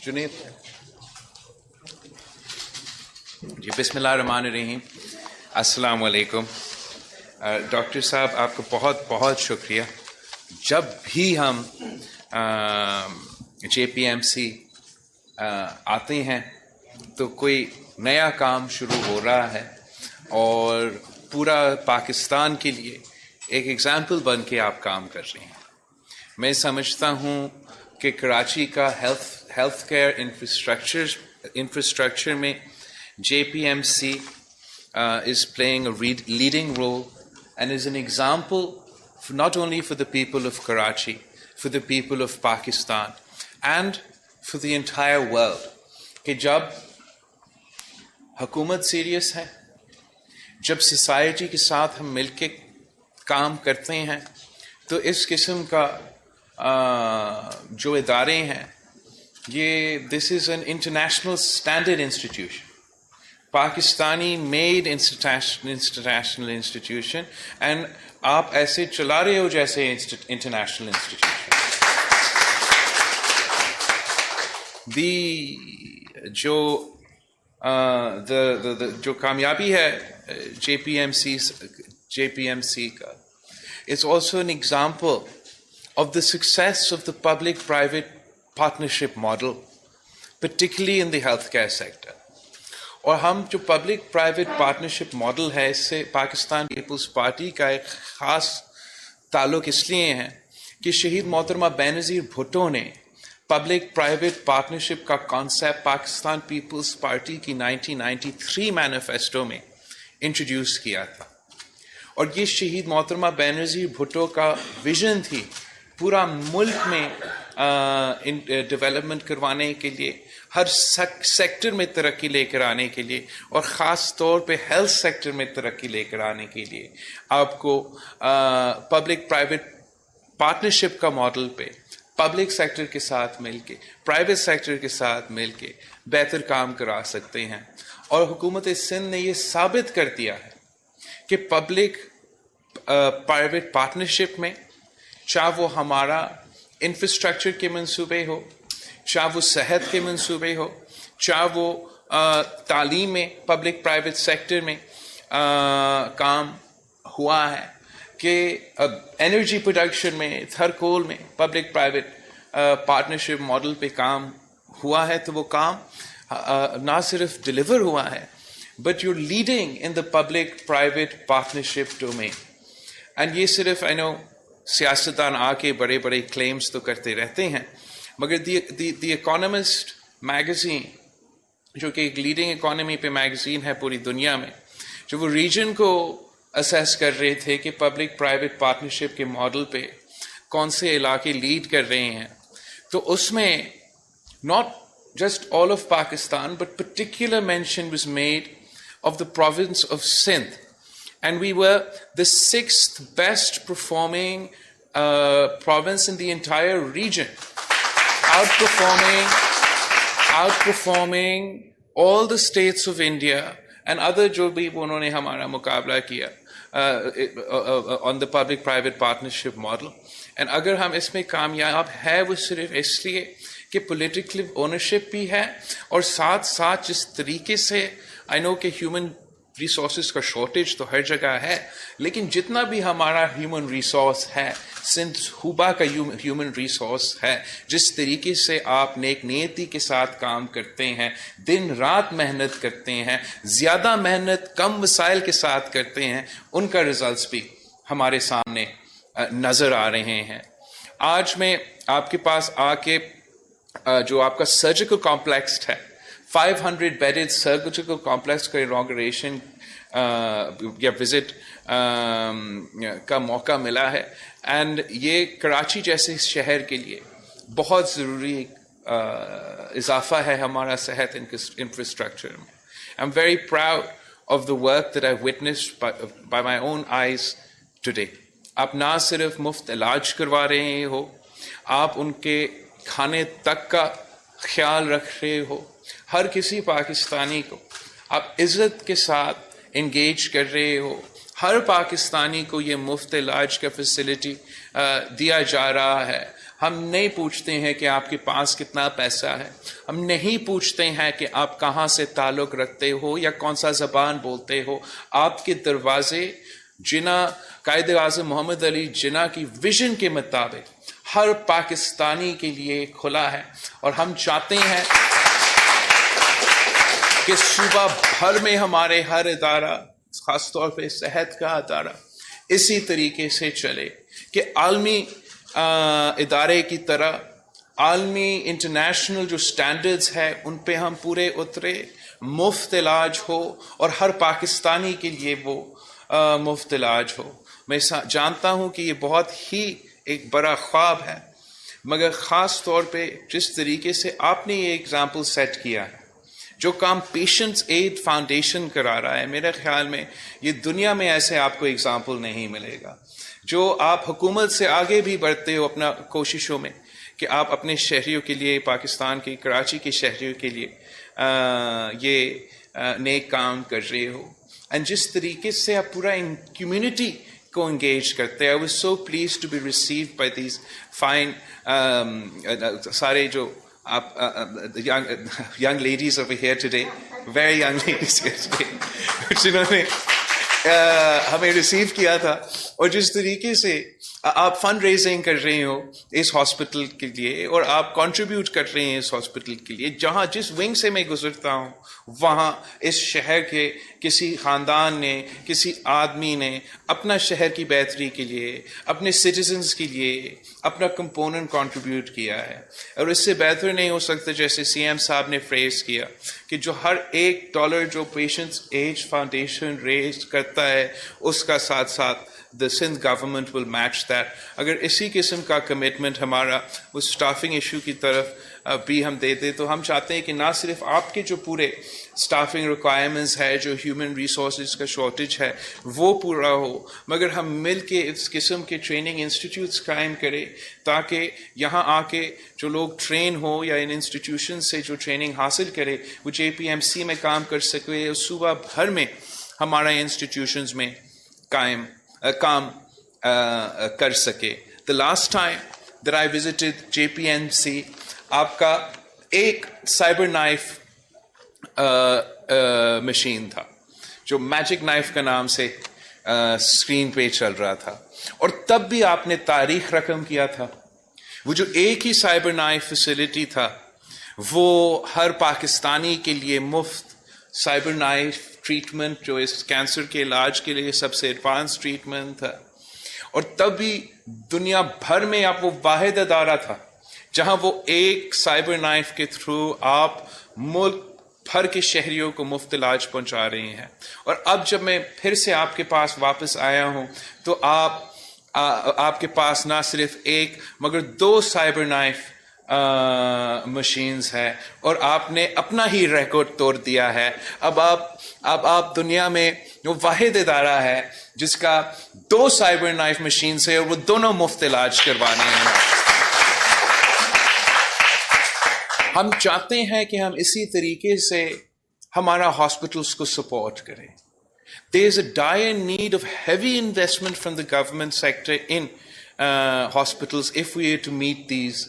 جنید جی، بسم اللہ الرحمن الرحیم. السلام علیکم. ڈاکٹر صاحب آپ کا بہت بہت شکریہ. جب بھی ہم JPMC آتے ہیں تو کوئی نیا کام شروع ہو رہا ہے اور پورا پاکستان کے لیے ایک ایگزامپل بن کے آپ کام کر رہے ہیں. میں سمجھتا ہوں کہ کراچی کا ہیلتھ کیئر انفراسٹرکچر میں JPMC is playing a leading role and is an example not only for the people of Karachi, for the people of Pakistan and for the entire world. کہ جب حکومت سیریس ہے، جب society کے ساتھ ہم مل کے کام کرتے ہیں، تو اس قسم کا جو ادارے ہیں یہ this is an international standard institution, Pakistani made international institution, and آپ ایسے چلا رہے ہو جیسے انٹرنیشنل انسٹیٹیوشن. جو کامیابی ہے JPMC کا is also an example of the success of the public-private partnership model, particularly in the healthcare sector. اور ہم جو پبلک پرائیویٹ پارٹنرشپ ماڈل ہے، اس سے پاکستان پیپلز پارٹی کا ایک خاص تعلق اس لیے ہے کہ شہید محترمہ بینظیر بھٹو نے پبلک پرائیویٹ پارٹنرشپ کا کانسیپٹ پاکستان پیپلز پارٹی کی 1993 مینیفیسٹو میں انٹروڈیوس کیا تھا. اور یہ شہید محترمہ بینظیر بھٹو کا ویژن تھی پورا ملک میں ڈیولپمنٹ کروانے کے لیے، ہر سیکٹر میں ترقی لے کر آنے کے لیے، اور خاص طور پہ ہیلتھ سیکٹر میں ترقی لے کر آنے کے لیے آپ کو پبلک پرائیویٹ پارٹنرشپ کا ماڈل پہ پبلک سیکٹر کے ساتھ مل کے، پرائیویٹ سیکٹر کے ساتھ مل کے بہتر کام کرا سکتے ہیں. اور حکومت سندھ نے یہ ثابت کر دیا ہے کہ پبلک پرائیویٹ پارٹنرشپ میں، چاہے وہ ہمارا انفراسٹرکچر کے منصوبے ہو، چاہے وہ صحت کے منصوبے ہو، چاہے وہ تعلیم میں پبلک پرائیویٹ سیکٹر میں کام ہوا ہے، کہ انرجی پروڈکشن میں، تھرکول میں پبلک پرائیویٹ پارٹنرشپ ماڈل پہ کام ہوا ہے، تو وہ کام نہ صرف ڈلیور ہوا ہے but you leading in the public private partnership domain. And یہ صرف سیاستدان آ کے بڑے بڑے کلیمز تو کرتے رہتے ہیں، مگر دی اکانومسٹ میگزین، جو کہ ایک لیڈنگ اکانومی پہ میگزین ہے پوری دنیا میں، جو وہ ریجن کو اسیس کر رہے تھے کہ پبلک پرائیویٹ پارٹنرشپ کے ماڈل پہ کون سے علاقے لیڈ کر رہے ہیں، تو اس میں not just all of Pakistan but particular mention was made of the province of Sindh, and we were the 6th best performing province in the entire region, outperforming all the states of India and other جو بھی انہوں نے ہمارا مقابلہ کیا on the public private partnership model. And اگر ہم اس میں کامیاب ہے وہ صرف اس لیے کہ پولیٹیکل اونرشپ بھی ہے، اور ساتھ ساتھ جس طریقے سے آئی نو کہ ہیومن ریسورسز کا شارٹیج تو ہر جگہ ہے، لیکن جتنا بھی ہمارا ہیومن ریسورس ہے، سندھ صوبہ کا ہیومن ریسورس ہے، جس طریقے سے آپ نیک نیتی کے ساتھ کام کرتے ہیں، دن رات محنت کرتے ہیں، زیادہ محنت کم وسائل کے ساتھ کرتے ہیں، ان کا ریزلٹس بھی ہمارے سامنے نظر آ رہے ہیں. آج میں آپ کے پاس آ کے جو آپ کا سرجیکل کمپلیکس ہے، 500 بیڈڈ سرجیکل کمپلیکس کا انوگریشن یا وزٹ کا موقع ملا ہے، اینڈ یہ کراچی جیسے شہر کے لیے بہت ضروری اضافہ ہے ہمارا صحت انفراسٹرکچر میں. I am very proud of the work that I witnessed by my own eyes today. آپ نہ صرف مفت علاج کروا رہے ہو، آپ ان کے کھانے تک کا خیال رکھ رہے ہو. ہر کسی پاکستانی کو آپ عزت کے ساتھ انگیج کر رہے ہو. ہر پاکستانی کو یہ مفت علاج کا فیسلٹی دیا جا رہا ہے. ہم نہیں پوچھتے ہیں کہ آپ کے پاس کتنا پیسہ ہے، ہم نہیں پوچھتے ہیں کہ آپ کہاں سے تعلق رکھتے ہو یا کون سا زبان بولتے ہو. آپ کے دروازے جناح قائد اعظم محمد علی جناح کی ویژن کے مطابق ہر پاکستانی کے لیے کھلا ہے، اور ہم چاہتے ہیں کہ صوبہ بھر میں ہمارے ہر ادارہ، خاص طور پہ صحت کا ادارہ، اسی طریقے سے چلے کہ عالمی ادارے کی طرح عالمی انٹرنیشنل جو سٹینڈرڈز ہے ان پہ ہم پورے اترے، مفت علاج ہو اور ہر پاکستانی کے لیے وہ مفت علاج ہو. میں جانتا ہوں کہ یہ بہت ہی ایک بڑا خواب ہے، مگر خاص طور پہ جس طریقے سے آپ نے یہ اگزامپل سیٹ کیا ہے، جو کام پیشنٹس ایڈ فاؤنڈیشن کرا رہا ہے، میرے خیال میں یہ دنیا میں ایسے آپ کو اگزامپل نہیں ملے گا. جو آپ حکومت سے آگے بھی بڑھتے ہو اپنا کوششوں میں کہ آپ اپنے شہریوں کے لیے، پاکستان کے کراچی کے شہریوں کے لیے یہ نیک کام کر رہے ہو، اینڈ جس طریقے سے آپ پورا کمیونٹی کو انگیج کرتے ہیں. I was so pleased to be received by these fine سارے جو آپ young ladies over here today, very young ladies here today, جنہوں نے ہمیں ریسیو کیا تھا، اور جس طریقے سے آپ فنڈ ریزنگ کر رہے ہو اس ہاسپٹل کے لیے اور آپ کنٹریبیوٹ کر رہے ہیں اس ہاسپٹل کے لیے. جہاں جس ونگ سے میں گزرتا ہوں وہاں اس شہر کے کسی خاندان نے، کسی آدمی نے اپنا شہر کی بہتری کے لیے، اپنے سٹیزنز کے لیے اپنا کمپوننٹ کنٹریبیوٹ کیا ہے. اور اس سے بہتر نہیں ہو سکتا جیسے سی ایم صاحب نے فریز کیا کہ جو ہر $1 جو پیشنٹس ایج فاؤنڈیشن ریز کرتا ہے اس کا ساتھ ساتھ the Sindh government will match that. اگر اسی قسم کا کمٹمنٹ ہمارا اس اسٹافنگ ایشو کی طرف بھی ہم دے دیں تو ہم چاہتے ہیں کہ نہ صرف آپ کے جو پورے اسٹافنگ ریکوائرمنٹس ہے، جو ہیومن ریسورسز کا شارٹیج ہے وہ پورا ہو، مگر ہم مل کے اس قسم کے ٹریننگ انسٹیٹیوٹس قائم کریں تاکہ یہاں آ کے جو لوگ ٹرین ہو یا ان انسٹیٹیوشن سے جو ٹریننگ حاصل کرے وہ JPMC میں کام کر سکے اور صوبہ بھر میں ہمارا انسٹیٹیوشنز میں کام کر سکے. The last time that I visited JPMC آپ کا ایک سائبر نائف مشین تھا جو میجک نائف کا نام سے اسکرین پہ چل رہا تھا، اور تب بھی آپ نے تاریخ رقم کیا تھا. وہ جو ایک ہی سائبر نائف فیسلٹی تھا وہ ہر پاکستانی کے لیے مفت سائبر نائف ٹریٹمنٹ، جو اس کینسر کے علاج کے لیے سب سے ایڈوانس ٹریٹمنٹ تھا. اور تب بھی دنیا بھر میں آپ وہ واحد ادارہ تھا جہاں وہ ایک سائبر نائف کے تھرو آپ ملک بھر کے شہریوں کو مفت علاج پہنچا رہے ہیں. اور اب جب میں پھر سے آپ کے پاس واپس آیا ہوں تو آپ کے پاس نہ صرف ایک مگر 2 سائبر نائف مشینز ہے، اور آپ نے اپنا ہی ریکارڈ توڑ دیا ہے. اب آپ دنیا میں جو واحد ادارہ ہے جس کا 2 سائبر نائف مشینز ہے اور وہ دونوں مفت علاج کروانے ہیں. ہم چاہتے ہیں کہ ہم اسی طریقے سے ہمارا ہاسپٹلس کو سپورٹ کریں. There is a dire need of heavy investment from the government sector in hospitals if we are to meet these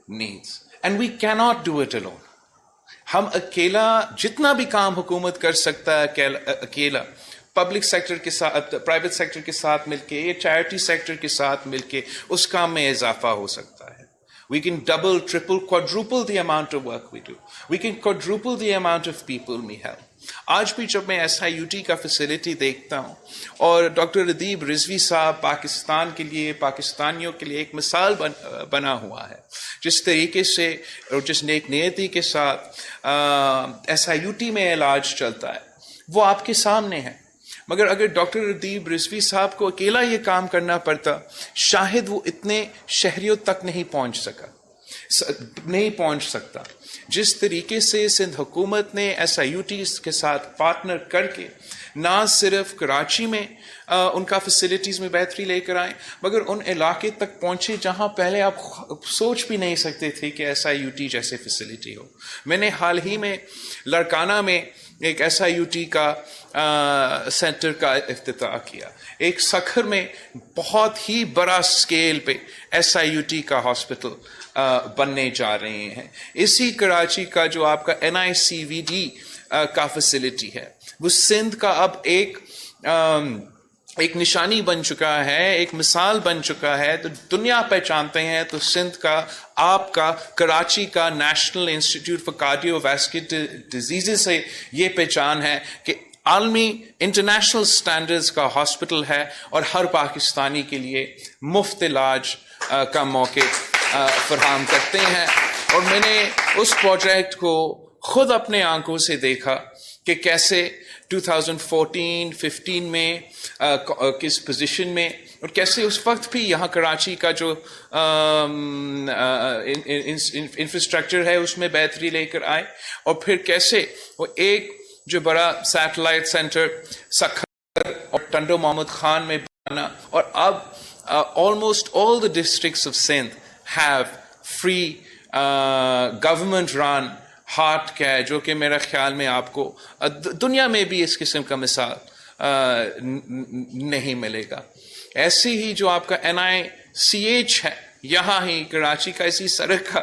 needs. And we cannot do it alone. ہم اکیلا جتنا بھی کام حکومت کر سکتا ہے اکیلا پبلک سیکٹر کے ساتھ، پرائیویٹ سیکٹر کے ساتھ مل کے یا چیریٹی سیکٹر کے ساتھ مل کے اس کام میں اضافہ ہو سکتا ہے. We can double, triple, quadruple the amount of work we do. We can quadruple the amount of people we help. آج بھی جب میں SIUT کا فیسلٹی دیکھتا ہوں اور ڈاکٹر ادیب رضوی صاحب پاکستان کے لیے، پاکستانیوں کے لیے ایک مثال بنا ہوا ہے، جس طریقے سے اور جس نیک نیتی کے ساتھ SIUT میں علاج چلتا ہے وہ آپ کے سامنے ہے. مگر اگر ڈاکٹر ادیب رضوی صاحب کو اکیلا یہ کام کرنا پڑتا شاید وہ اتنے شہریوں تک نہیں پہنچ سکا. نہیں پہنچ سکتا. جس طریقے سے سندھ حکومت نے SIUTs کے ساتھ پارٹنر کر کے نہ صرف کراچی میں ان کا فیسلٹیز میں بہتری لے کر آئیں مگر ان علاقے تک پہنچے جہاں پہلے آپ سوچ بھی نہیں سکتے تھے کہ SIUT جیسے فیسلٹی ہو. میں نے حال ہی میں لڑکانہ میں ایک SIUT کا سینٹر کا افتتاح کیا. ایک سکھر میں بہت ہی بڑا اسکیل پہ SIUT کا ہاسپٹل بننے جا رہے ہیں. اسی کراچی کا جو آپ کا NICVD کا فیسلٹی ہے وہ سندھ کا اب ایک نشانی بن چکا ہے, ایک مثال بن چکا ہے. تو دنیا پہچانتے ہیں تو سندھ کا, آپ کا, کراچی کا national institute for cardio vascular diseases سے یہ پہچان ہے کہ عالمی انٹرنیشنل سٹینڈرڈز کا ہاسپٹل ہے اور ہر پاکستانی کے لیے مفت علاج کا موقع فراہم کرتے ہیں. اور میں نے اس پروجیکٹ کو خود اپنے آنکھوں سے دیکھا کہ کیسے 2014-15 میں کس پوزیشن میں, اور کیسے اس وقت بھی یہاں کراچی کا جو انفراسٹرکچر ہے اس میں بہتری لے کر آئے, اور پھر کیسے وہ ایک جو بڑا سیٹلائٹ سینٹر سکھر اور ٹنڈو محمد خان میں بنا, اور اب almost all the districts of Sindh have free government run heart care, جو کہ میرا خیال میں آپ کو دنیا میں بھی اس قسم کا مثال نہیں ملے گا. ایسے ہی جو آپ کا NICH ہے یہاں ہی کراچی کا, اسی سڑک کا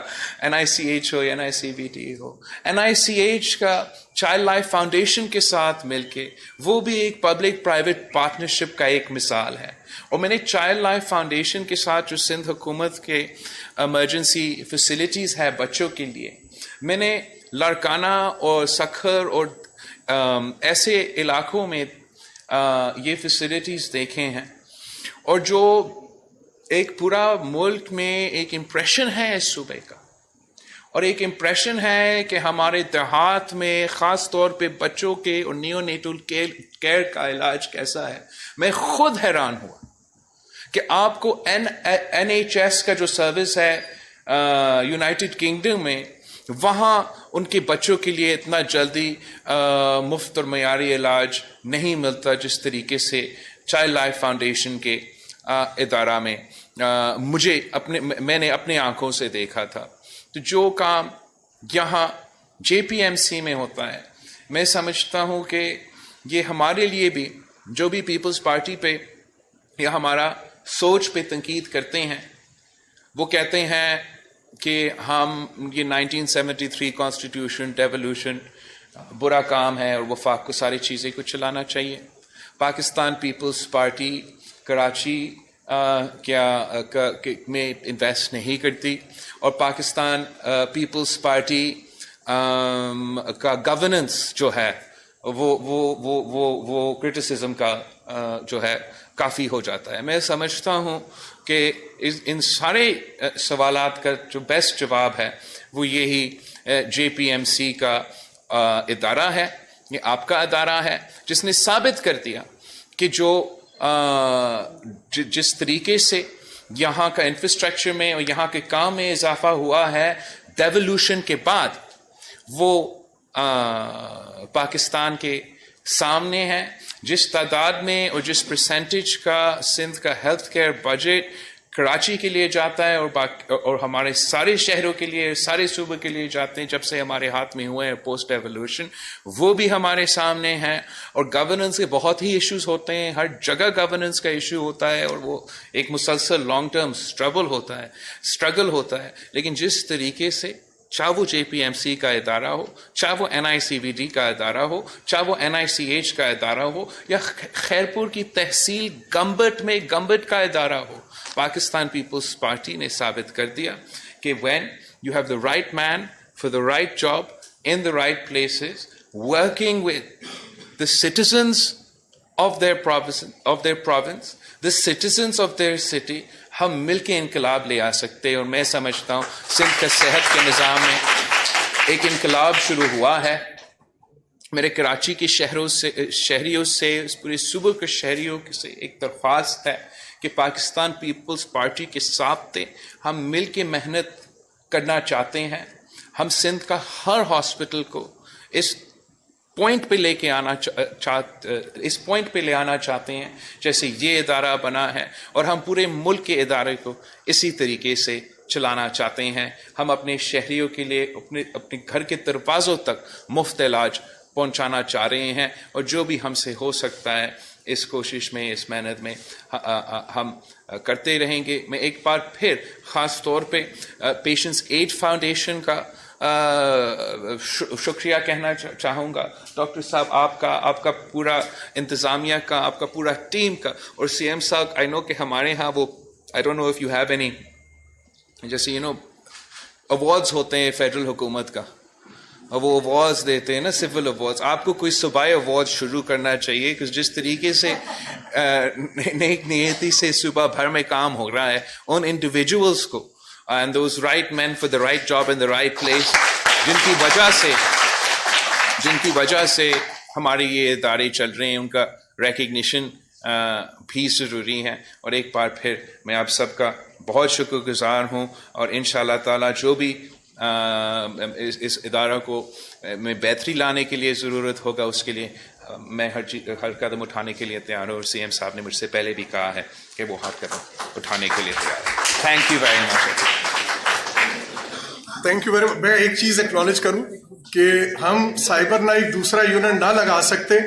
NICH ہو یا NICVD ہو, NICH کا چائلڈ لائف فاؤنڈیشن کے ساتھ مل کے وہ بھی ایک پبلک پرائیویٹ پارٹنرشپ کا ایک مثال ہے. اور میں نے چائلڈ لائف فاؤنڈیشن کے ساتھ جو سندھ حکومت کے ایمرجنسی فیسلٹیز ہے بچوں کے لیے, میں نے لڑکانہ اور سکھر اور ایسے علاقوں میں یہ فیسلٹیز دیکھے ہیں, اور جو ایک پورا ملک میں ایک امپریشن ہے اس صوبے کا, اور ایک امپریشن ہے کہ ہمارے دیہات میں خاص طور پہ بچوں کے اور نیونیٹل کیئر کا علاج کیسا ہے. میں خود حیران ہوا کہ آپ کو NHS کا جو سروس ہے یونائٹڈ کنگڈم میں, وہاں ان کے بچوں کے لیے اتنا جلدی مفت اور معیاری علاج نہیں ملتا جس طریقے سے چائلڈ لائف فاؤنڈیشن کے ادارہ میں میں نے اپنے آنکھوں سے دیکھا تھا. تو جو کام یہاں JPMC میں ہوتا ہے, میں سمجھتا ہوں کہ یہ ہمارے لیے بھی, جو بھی پیپلز پارٹی پہ یا ہمارا سوچ پہ تنقید کرتے ہیں, وہ کہتے ہیں کہ ہم یہ 1973 کانسٹیٹیوشن ڈیولوشن برا کام ہے اور وفاق کو ساری چیزیں کو چلانا چاہیے. پاکستان پیپلز پارٹی کراچی میں انویسٹ نہیں کرتی, اور پاکستان پیپلز پارٹی کا گورننس جو ہے وہ کرٹیسزم کا جو ہے کافی ہو جاتا ہے. میں سمجھتا ہوں کہ ان سارے سوالات کا جو بیسٹ جواب ہے وہ یہی JPMC کا ادارہ ہے, یہ آپ کا ادارہ ہے جس نے ثابت کر دیا کہ جس طریقے سے یہاں کا انفراسٹرکچر میں اور یہاں کے کام میں اضافہ ہوا ہے ڈیولوشن کے بعد, وہ پاکستان کے سامنے ہے. جس تعداد میں اور جس پرسنٹیج کا سندھ کا ہیلتھ کیئر بجٹ کراچی کے لیے جاتا ہے اور ہمارے سارے شہروں کے لیے, سارے صوبے کے لیے جاتے ہیں جب سے ہمارے ہاتھ میں ہوئے ہیں پوسٹ ایوولوشن, وہ بھی ہمارے سامنے ہیں. اور گورننس کے بہت ہی ایشوز ہوتے ہیں, ہر جگہ گورننس کا ایشو ہوتا ہے, اور وہ ایک مسلسل لانگ ٹرم اسٹرگل ہوتا ہے. لیکن جس طریقے سے چاہے وہ JPMC کا ادارہ ہو, چاہے وہ NICVD کا ادارہ ہو, چاہے وہ NICH کا ادارہ ہو, یا خیرپور کی تحصیل گمبٹ کا ادارہ ہو, پاکستان پیپلز پارٹی نے ثابت کر دیا کہ when you have the right man for the right job in the right places, working with the citizens of their province, the citizens of their city, ہم مل کے انقلاب لے آ سکتے ہیں. اور میں سمجھتا ہوں سندھ کے صحت کے نظام میں ایک انقلاب شروع ہوا ہے. میرے کراچی کے شہریوں سے اس پورے صوبے کے شہریوں سے ایک درخواست ہے کہ پاکستان پیپلز پارٹی کے ساتھ ہم مل کے محنت کرنا چاہتے ہیں. ہم سندھ کا ہر ہاسپٹل کو اس پوائنٹ پہ لے کے آنا چاہتے ہیں جیسے یہ ادارہ بنا ہے, اور ہم پورے ملک کے ادارے کو اسی طریقے سے چلانا چاہتے ہیں. ہم اپنے شہریوں کے لیے اپنے گھر کے دروازوں تک مفت علاج پہنچانا چاہ رہے ہیں, اور جو بھی ہم سے ہو سکتا ہے اس کوشش میں, اس محنت میں ہم کرتے رہیں گے. میں ایک بار پھر خاص طور پہ پیشنٹس ایڈ فاؤنڈیشن کا شکریہ کہنا چاہوں گا. ڈاکٹر صاحب آپ کا پورا انتظامیہ کا, آپ کا پورا ٹیم کا, اور سی ایم صاحب آئی نو کہ ہمارے ہاں وہ I don't know if you have any جیسے ایوارڈز ہوتے ہیں فیڈرل حکومت کا, وہ ایوارڈز دیتے ہیں نا, سول ایوارڈز. آپ کو کوئی صوبائی ایوارڈ شروع کرنا چاہیے, کہ جس طریقے سے نیک نیتی سے صوبہ بھر میں کام ہو رہا ہے, ان انڈیویجولس کو and those right men for the right job in the right place, جن کی وجہ سے ہمارے یہ ادارے چل رہے ہیں, ان کا ریکگنیشن بھی ضروری ہے. اور ایک بار پھر میں آپ سب کا بہت شکر گزار ہوں, اور انشاءاللہ تعالیٰ جو بھی اس ادارہ کو میں بہتری لانے کے لیے ضرورت ہوگا, اس کے لیے میں ہر قدم اٹھانے کے لیے تیار ہوں. اور سی ایم صاحب نے مجھ سے پہلے بھی کہا ہے کہ وہ ہر قدم اٹھانے کے لیے تیار ہے. Thank you very much. Thank you very much. میں ایک چیز ایکنالج کروں کہ ہم سائبر نائف دوسرا یونٹ نہ لگا سکتے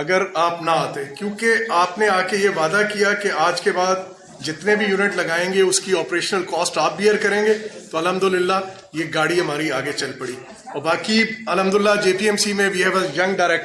اگر آپ نہ آتے, کیونکہ آپ نے آ کے یہ وعدہ کیا کہ آج کے بعد جتنے بھی یونٹ لگائیں گے اس کی آپریشنل کاسٹ آپ بیئر کریں گے. تو الحمدللہ یہ گاڑی ہماری آگے چل پڑی. اور باقی الحمدللہ JPMC میں we have a young director